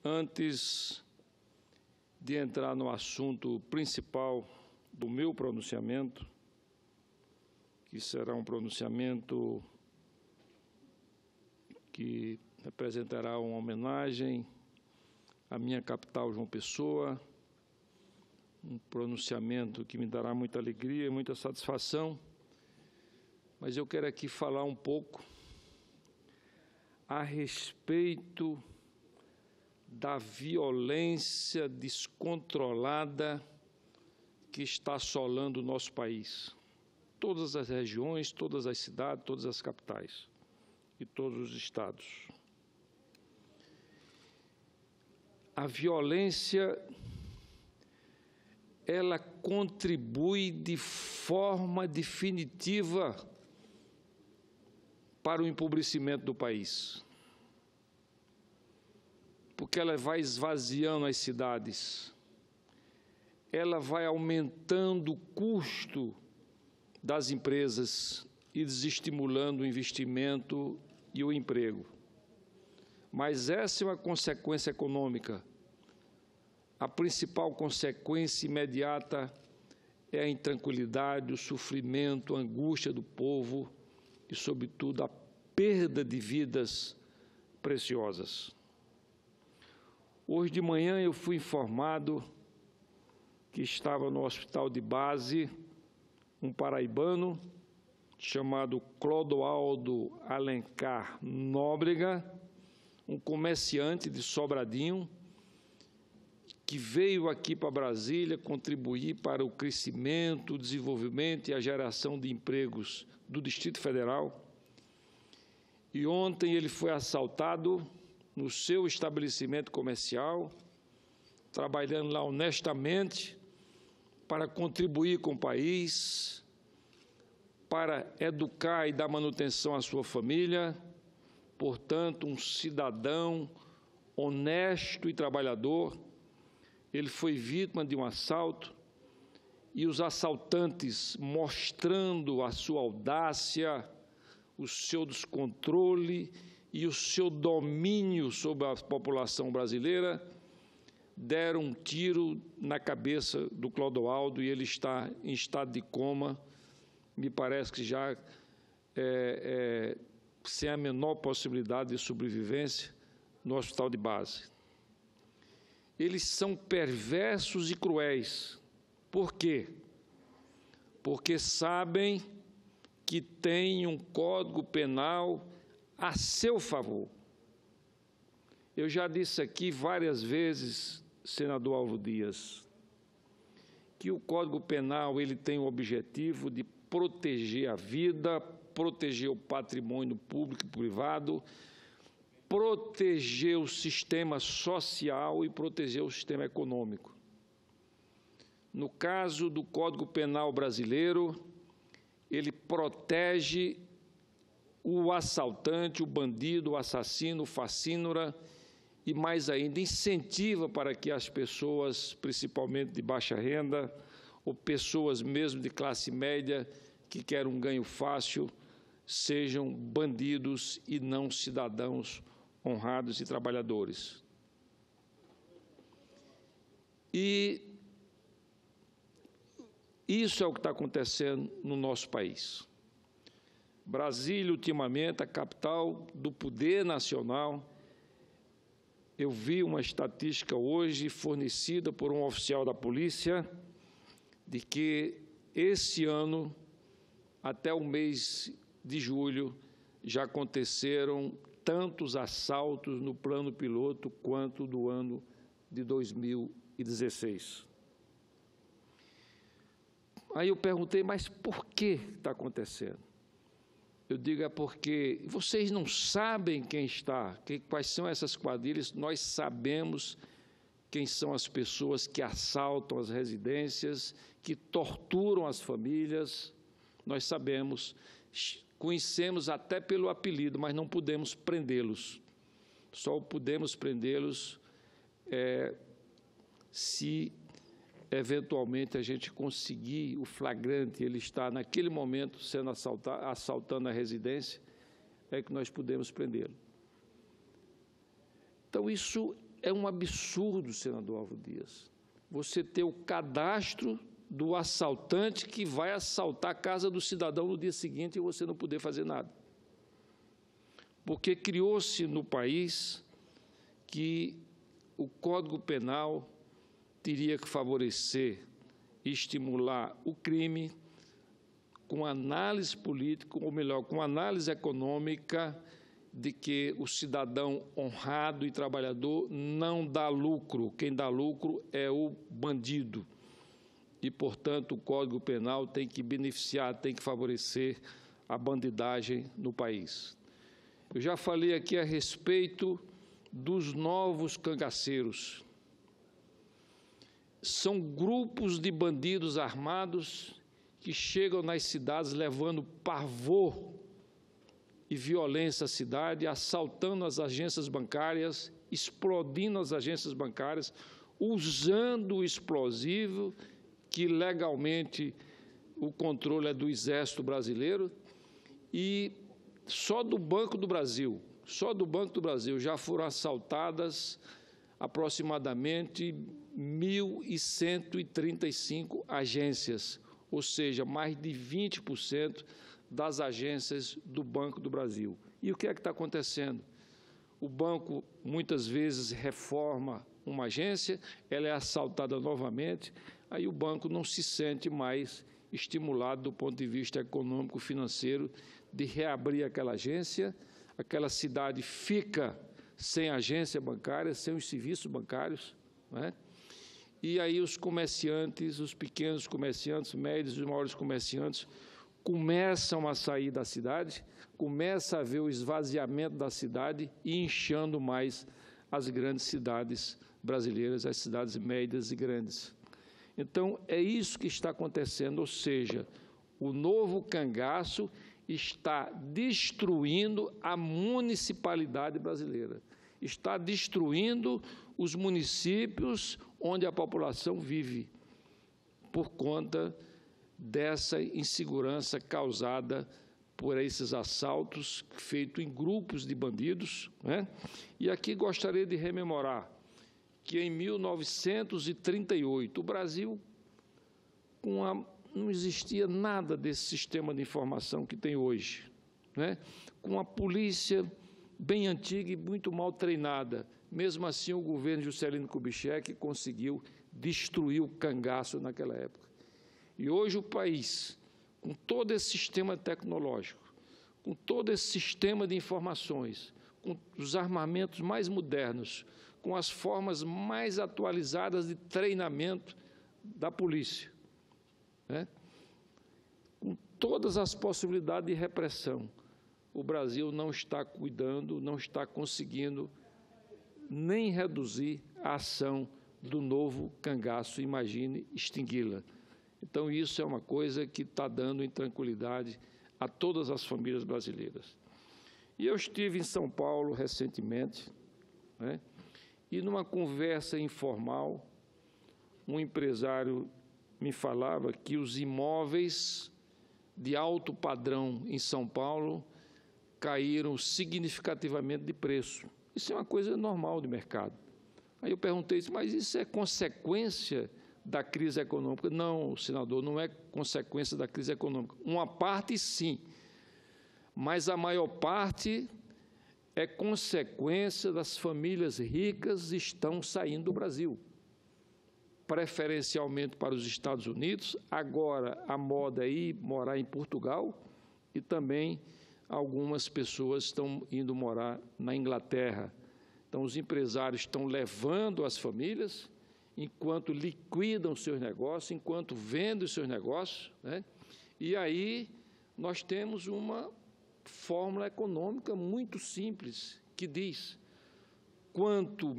Antes de entrar no assunto principal do meu pronunciamento, que será um pronunciamento que representará uma homenagem à minha capital, João Pessoa, um pronunciamento que me dará muita alegria e muita satisfação, mas eu quero aqui falar um pouco a respeito da violência descontrolada que está assolando o nosso país. Todas as regiões, todas as cidades, todas as capitais e todos os estados. A violência, ela contribui de forma definitiva para o empobrecimento do país, porque ela vai esvaziando as cidades, ela vai aumentando o custo das empresas e desestimulando o investimento e o emprego. Mas essa é uma consequência econômica. A principal consequência imediata é a intranquilidade, o sofrimento, a angústia do povo e, sobretudo, a perda de vidas preciosas. Hoje de manhã eu fui informado que estava no hospital de base um paraibano chamado Clodoaldo Alencar Nóbrega, um comerciante de Sobradinho, que veio aqui para Brasília contribuir para o crescimento, o desenvolvimento e a geração de empregos do Distrito Federal. E ontem ele foi assaltado no seu estabelecimento comercial, trabalhando lá honestamente para contribuir com o país, para educar e dar manutenção à sua família, portanto, um cidadão honesto e trabalhador. Ele foi vítima de um assalto e os assaltantes, mostrando a sua audácia, o seu descontrole e o seu domínio sobre a população brasileira, deram um tiro na cabeça do Clodoaldo e ele está em estado de coma, me parece que já sem a menor possibilidade de sobrevivência no hospital de base. Eles são perversos e cruéis. Por quê? Porque sabem que tem um Código Penal a seu favor. Eu já disse aqui várias vezes, senador Alvo Dias, que o Código Penal ele tem o objetivo de proteger a vida, proteger o patrimônio público e privado, proteger o sistema social e proteger o sistema econômico. No caso do Código Penal brasileiro, ele protege o assaltante, o bandido, o assassino, o facínora e, mais ainda, incentiva para que as pessoas, principalmente de baixa renda, ou pessoas mesmo de classe média que querem um ganho fácil, sejam bandidos e não cidadãos honrados e trabalhadores. E isso é o que está acontecendo no nosso país. Brasília, ultimamente, a capital do poder nacional. Eu vi uma estatística hoje fornecida por um oficial da polícia de que esse ano, até o mês de julho, já aconteceram tantos assaltos no plano piloto quanto do ano de 2016. Aí eu perguntei, mas por que está acontecendo? Eu digo, é porque vocês não sabem quem está, quais são essas quadrilhas, nós sabemos quem são as pessoas que assaltam as residências, que torturam as famílias, nós sabemos, conhecemos até pelo apelido, mas não podemos prendê-los. Só podemos prendê-los se eventualmente a gente conseguir o flagrante, ele está naquele momento sendo assaltando a residência, é que nós podemos prendê-lo. Então, isso é um absurdo, senador Álvaro Dias, você ter o cadastro do assaltante que vai assaltar a casa do cidadão no dia seguinte e você não poder fazer nada. Porque criou-se no país que o Código Penal teria que favorecer e estimular o crime com análise política, ou melhor, com análise econômica de que o cidadão honrado e trabalhador não dá lucro. Quem dá lucro é o bandido. E, portanto, o Código Penal tem que beneficiar, tem que favorecer a bandidagem no país. Eu já falei aqui a respeito dos novos cangaceiros. São grupos de bandidos armados que chegam nas cidades levando pavor e violência à cidade, assaltando as agências bancárias, explodindo as agências bancárias, usando o explosivo, que legalmente o controle é do Exército Brasileiro, e só do Banco do Brasil já foram assaltadas aproximadamente 1.135 agências, ou seja, mais de 20% das agências do Banco do Brasil. E o que é que está acontecendo? O banco, muitas vezes, reforma uma agência, ela é assaltada novamente, aí o banco não se sente mais estimulado do ponto de vista econômico, financeiro, de reabrir aquela agência, aquela cidade fica sem agência bancária, sem os serviços bancários, né? E aí os comerciantes, os pequenos comerciantes, médios e maiores comerciantes, começam a sair da cidade, começa a haver o esvaziamento da cidade e inchando mais as grandes cidades brasileiras, as cidades médias e grandes. Então, é isso que está acontecendo, ou seja, o novo cangaço está destruindo a municipalidade brasileira, está destruindo os municípios onde a população vive, por conta dessa insegurança causada por esses assaltos feitos em grupos de bandidos, né? E aqui gostaria de rememorar que em 1938 o Brasil, não existia nada desse sistema de informação que tem hoje, né? Com a polícia bem antiga e muito mal treinada. Mesmo assim, o governo Juscelino Kubitschek conseguiu destruir o cangaço naquela época. E hoje o país, com todo esse sistema tecnológico, com todo esse sistema de informações, com os armamentos mais modernos, com as formas mais atualizadas de treinamento da polícia, né? Com todas as possibilidades de repressão, o Brasil não está cuidando, não está conseguindo nem reduzir a ação do novo cangaço, imagine extingui-la. Então, isso é uma coisa que está dando intranquilidade a todas as famílias brasileiras. E eu estive em São Paulo recentemente, né, e numa conversa informal, um empresário me falava que os imóveis de alto padrão em São Paulo caíram significativamente de preço. Isso é uma coisa normal de mercado. Aí eu perguntei, mas isso é consequência da crise econômica? Não, senador, não é consequência da crise econômica. Uma parte, sim, mas a maior parte é consequência das famílias ricas estão saindo do Brasil, preferencialmente para os Estados Unidos. Agora, a moda é ir morar em Portugal e também algumas pessoas estão indo morar na Inglaterra. Então, os empresários estão levando as famílias, enquanto liquidam seus negócios, enquanto vendem os seus negócios, né? E aí nós temos uma fórmula econômica muito simples, que diz: quanto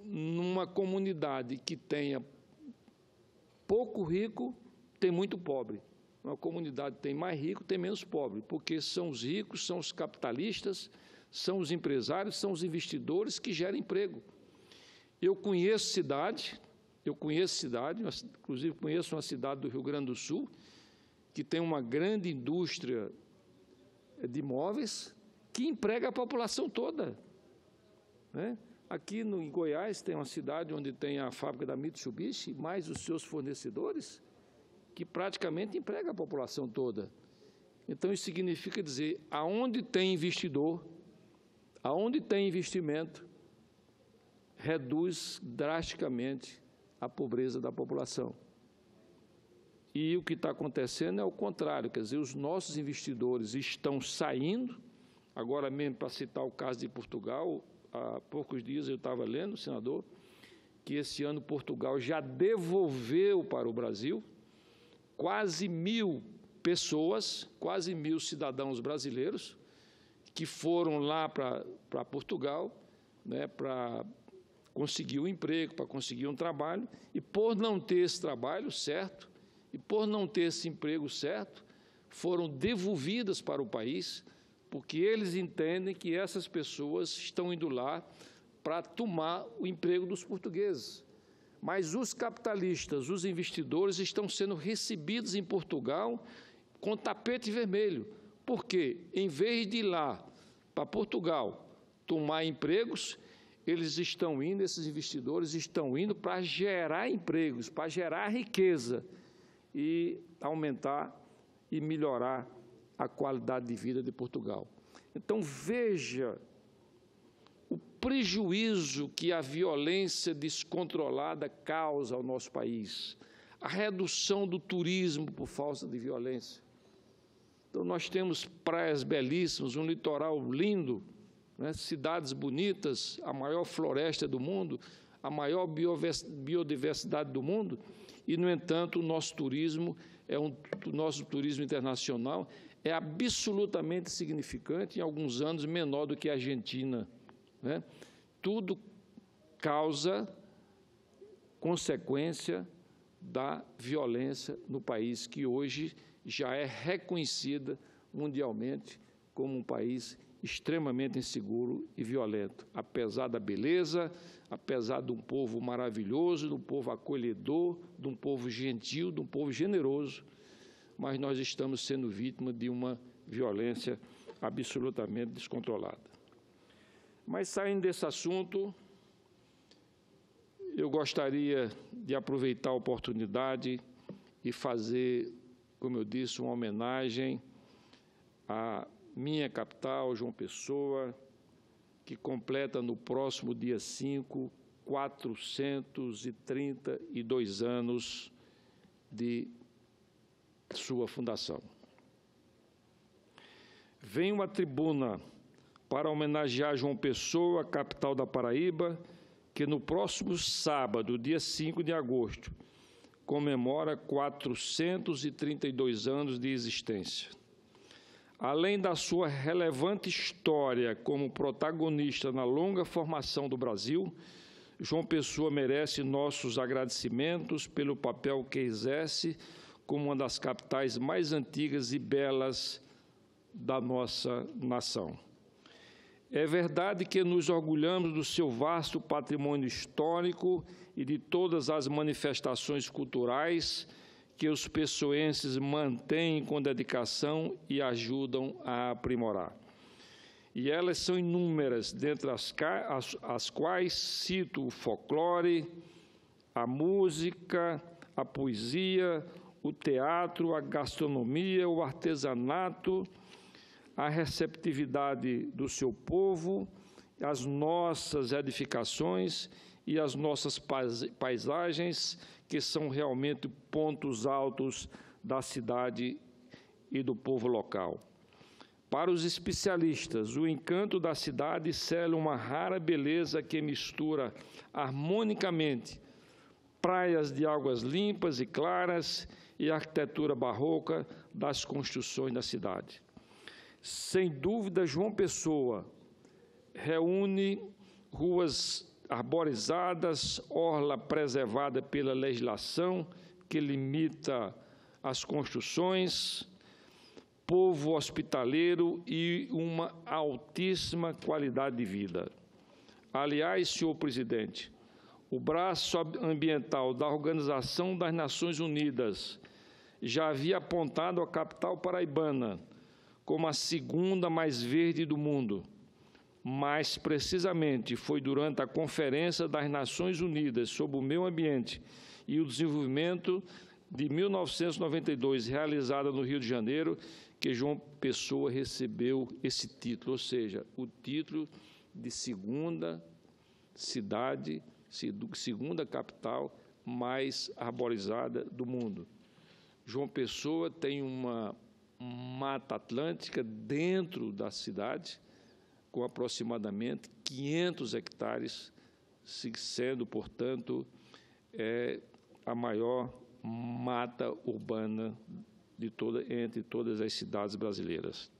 numa comunidade que tenha pouco rico, tem muito pobre. Uma comunidade tem mais rico, tem menos pobre, porque são os ricos, são os capitalistas, são os empresários, são os investidores que geram emprego. Eu conheço cidade, inclusive conheço uma cidade do Rio Grande do Sul, que tem uma grande indústria de imóveis que emprega a população toda, né? Aqui em Goiás tem uma cidade onde tem a fábrica da Mitsubishi, mais os seus fornecedores, que praticamente emprega a população toda. Então, isso significa dizer, aonde tem investidor, aonde tem investimento, reduz drasticamente a pobreza da população. E o que está acontecendo é o contrário, quer dizer, os nossos investidores estão saindo. Agora mesmo, para citar o caso de Portugal, há poucos dias eu estava lendo, senador, que esse ano Portugal já devolveu para o Brasil quase 1.000 pessoas, quase 1.000 cidadãos brasileiros, que foram lá para Portugal, né, para conseguir um emprego, para conseguir um trabalho, e por não ter esse trabalho certo, e por não ter esse emprego certo, foram devolvidas para o país, porque eles entendem que essas pessoas estão indo lá para tomar o emprego dos portugueses. Mas os capitalistas, os investidores, estão sendo recebidos em Portugal com tapete vermelho. Por quê? Em vez de ir lá para Portugal tomar empregos, eles estão indo, esses investidores estão indo para gerar empregos, para gerar riqueza e aumentar e melhorar a qualidade de vida de Portugal. Então, veja o prejuízo que a violência descontrolada causa ao nosso país, a redução do turismo por falta de violência. Então, nós temos praias belíssimas, um litoral lindo, né, cidades bonitas, a maior floresta do mundo, a maior biodiversidade do mundo, e, no entanto, o nosso turismo, o nosso turismo internacional é absolutamente significante, em alguns anos menor do que a Argentina, né? Tudo causa consequência da violência no país, que hoje já é reconhecida mundialmente como um país extremamente inseguro e violento, apesar da beleza, apesar de um povo maravilhoso, de um povo acolhedor, de um povo gentil, de um povo generoso, mas nós estamos sendo vítimas de uma violência absolutamente descontrolada. Mas, saindo desse assunto, eu gostaria de aproveitar a oportunidade e fazer, como eu disse, uma homenagem à minha capital, João Pessoa, que completa no próximo dia 5, 432 anos de sua fundação. Venho à tribuna para homenagear João Pessoa, capital da Paraíba, que no próximo sábado, dia 5 de agosto, comemora 432 anos de existência. Além da sua relevante história como protagonista na longa formação do Brasil, João Pessoa merece nossos agradecimentos pelo papel que exerce como uma das capitais mais antigas e belas da nossa nação. É verdade que nos orgulhamos do seu vasto patrimônio histórico e de todas as manifestações culturais que os pessoenses mantêm com dedicação e ajudam a aprimorar. E elas são inúmeras, dentre as quais cito o folclore, a música, a poesia, o teatro, a gastronomia, o artesanato, a receptividade do seu povo, as nossas edificações e as nossas paisagens, que são realmente pontos altos da cidade e do povo local. Para os especialistas, o encanto da cidade cela uma rara beleza que mistura harmonicamente praias de águas limpas e claras e a arquitetura barroca das construções da cidade. Sem dúvida, João Pessoa reúne ruas arborizadas, orla preservada pela legislação que limita as construções, povo hospitaleiro e uma altíssima qualidade de vida. Aliás, senhor presidente, o braço ambiental da Organização das Nações Unidas já havia apontado a capital paraibana como a segunda mais verde do mundo. mais precisamente foi durante a Conferência das Nações Unidas sobre o Meio Ambiente e o Desenvolvimento de 1992, realizada no Rio de Janeiro, que João Pessoa recebeu esse título, ou seja, o título de segunda cidade, segunda capital mais arborizada do mundo. João Pessoa tem uma mata atlântica dentro da cidade, com aproximadamente 500 hectares, sendo, portanto, a maior mata urbana entre todas as cidades brasileiras.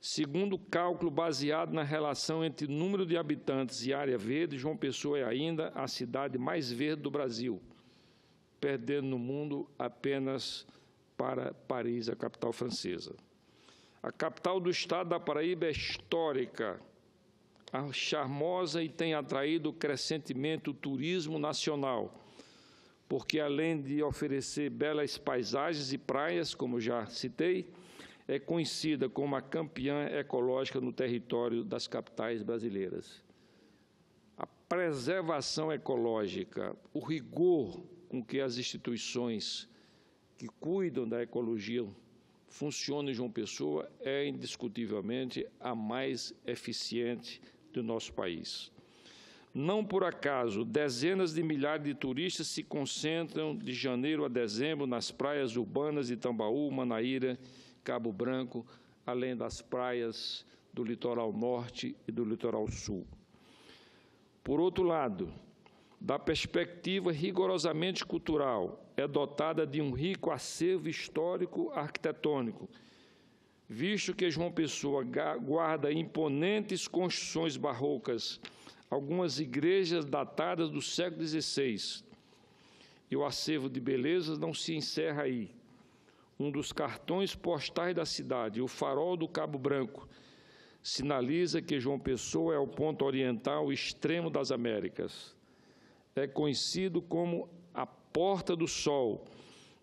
Segundo o cálculo baseado na relação entre número de habitantes e área verde, João Pessoa é ainda a cidade mais verde do Brasil, perdendo no mundo apenas para Paris, a capital francesa. A capital do estado da Paraíba é histórica, charmosa e tem atraído crescentemente o turismo nacional, porque, além de oferecer belas paisagens e praias, como já citei, é conhecida como a campeã ecológica no território das capitais brasileiras. A preservação ecológica, o rigor com que as instituições que cuidam da ecologia funcionam em João Pessoa é, indiscutivelmente, a mais eficiente do nosso país. Não por acaso, dezenas de milhares de turistas se concentram de janeiro a dezembro nas praias urbanas de Tambaú, Manaíra, Cabo Branco, além das praias do litoral norte e do litoral sul. Por outro lado, da perspectiva rigorosamente cultural, é dotada de um rico acervo histórico arquitetônico, visto que João Pessoa guarda imponentes construções barrocas, algumas igrejas datadas do século XVI. E o acervo de belezas não se encerra aí. Um dos cartões postais da cidade, o farol do Cabo Branco, sinaliza que João Pessoa é o ponto oriental extremo das Américas. É conhecido como a Porta do Sol,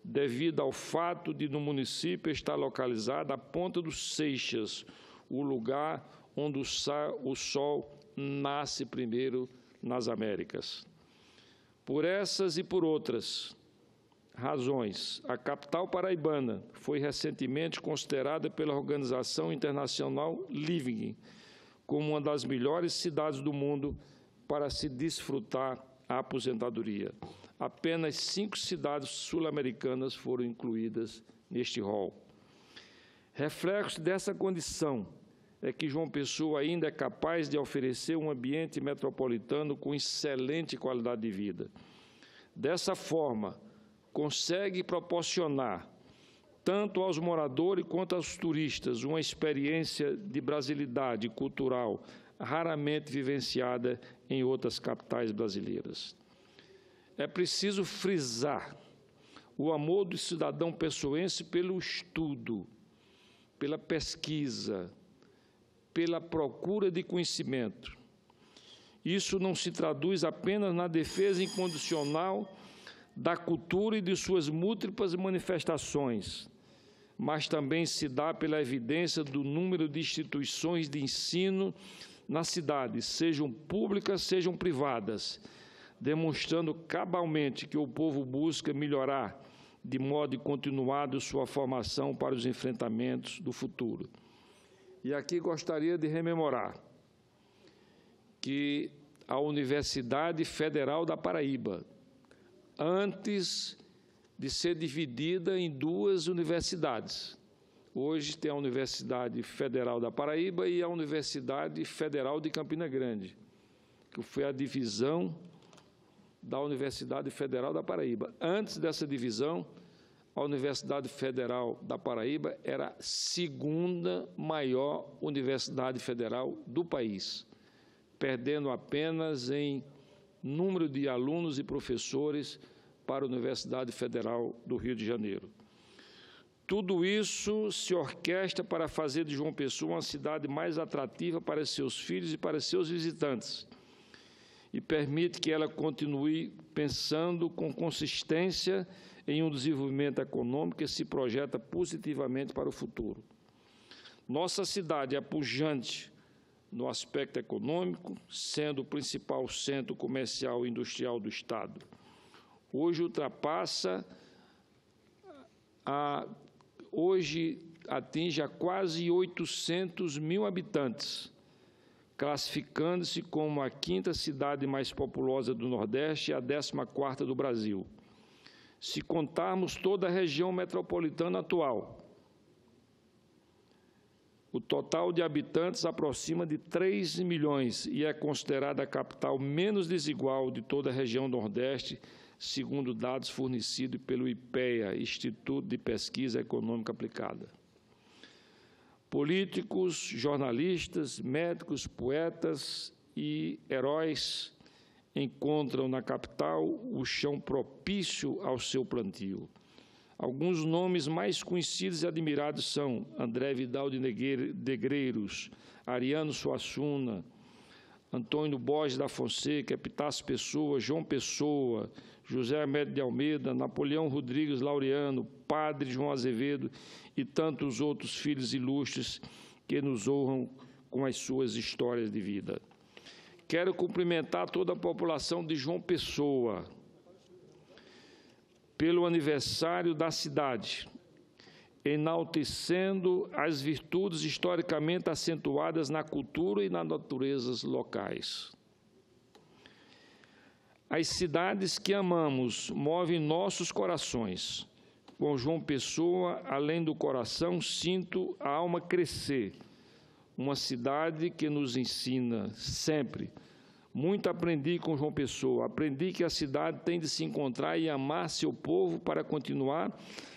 devido ao fato de no município estar localizada a Ponta dos Seixas, o lugar onde o sol nasce primeiro nas Américas. Por essas e por outras razões, a capital paraibana foi recentemente considerada pela Organização Internacional Living como uma das melhores cidades do mundo para se desfrutar a aposentadoria. Apenas 5 cidades sul-americanas foram incluídas neste rol. Reflexo dessa condição é que João Pessoa ainda é capaz de oferecer um ambiente metropolitano com excelente qualidade de vida. Dessa forma, consegue proporcionar, tanto aos moradores quanto aos turistas, uma experiência de brasilidade cultural raramente vivenciada em outras capitais brasileiras. É preciso frisar o amor do cidadão pessoense pelo estudo, pela pesquisa, pela procura de conhecimento. Isso não se traduz apenas na defesa incondicional da cultura e de suas múltiplas manifestações, mas também se dá pela evidência do número de instituições de ensino na cidade, sejam públicas, sejam privadas, demonstrando cabalmente que o povo busca melhorar de modo continuado sua formação para os enfrentamentos do futuro. E aqui gostaria de rememorar que a Universidade Federal da Paraíba, antes de ser dividida em 2 universidades. Hoje tem a Universidade Federal da Paraíba e a Universidade Federal de Campina Grande, que foi a divisão da Universidade Federal da Paraíba. Antes dessa divisão, a Universidade Federal da Paraíba era a 2ª maior universidade federal do país, perdendo apenas em número de alunos e professores para a Universidade Federal do Rio de Janeiro. Tudo isso se orquestra para fazer de João Pessoa uma cidade mais atrativa para seus filhos e para seus visitantes, e permite que ela continue pensando com consistência em um desenvolvimento econômico que se projeta positivamente para o futuro. Nossa cidade é pujante no aspecto econômico, sendo o principal centro comercial e industrial do Estado. Hoje atinge a quase 800 mil habitantes, classificando-se como a 5ª cidade mais populosa do Nordeste e a 14ª do Brasil. Se contarmos toda a região metropolitana atual, o total de habitantes aproxima de 3 milhões e é considerada a capital menos desigual de toda a região Nordeste, segundo dados fornecidos pelo IPEA, Instituto de Pesquisa Econômica Aplicada. Políticos, jornalistas, médicos, poetas e heróis encontram na capital o chão propício ao seu plantio. Alguns nomes mais conhecidos e admirados são André Vidal de Negreiros, Ariano Suassuna, Antônio Borges da Fonseca, Epitácio Pessoa, João Pessoa, José Amédio de Almeida, Napoleão Rodrigues Laureano, Padre João Azevedo e tantos outros filhos ilustres que nos honram com as suas histórias de vida. Quero cumprimentar toda a população de João Pessoa pelo aniversário da cidade, enaltecendo as virtudes historicamente acentuadas na cultura e nas naturezas locais. As cidades que amamos movem nossos corações. Com João Pessoa, além do coração, sinto a alma crescer. Uma cidade que nos ensina sempre. Muito aprendi com João Pessoa. Aprendi que a cidade tem de se encontrar e amar seu povo para continuar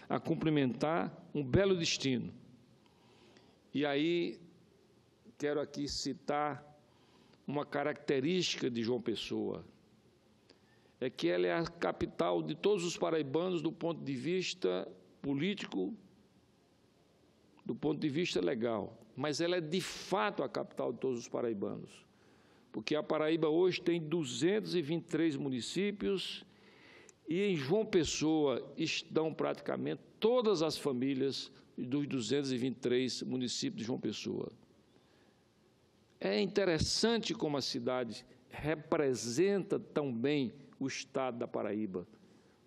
a cumprimentar um belo destino. E aí, quero aqui citar uma característica de João Pessoa. É que ela é a capital de todos os paraibanos do ponto de vista político, do ponto de vista legal. Mas ela é, de fato, a capital de todos os paraibanos. Porque a Paraíba hoje tem 223 municípios e em João Pessoa estão praticamente todas as famílias dos 223 municípios de João Pessoa. É interessante como a cidade representa tão bem o Estado da Paraíba,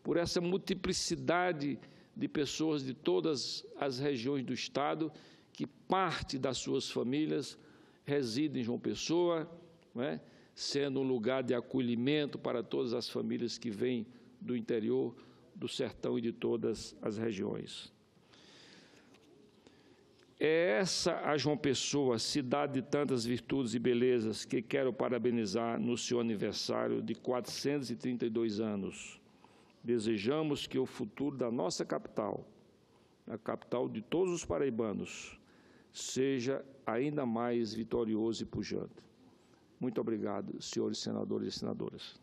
por essa multiplicidade de pessoas de todas as regiões do Estado, que parte das suas famílias reside em João Pessoa, né, sendo um lugar de acolhimento para todas as famílias que vêm do interior, do sertão e de todas as regiões. É essa a João Pessoa, cidade de tantas virtudes e belezas, que quero parabenizar no seu aniversário de 432 anos. Desejamos que o futuro da nossa capital, a capital de todos os paraibanos, seja ainda mais vitorioso e pujante. Muito obrigado, senhores senadores e senadoras.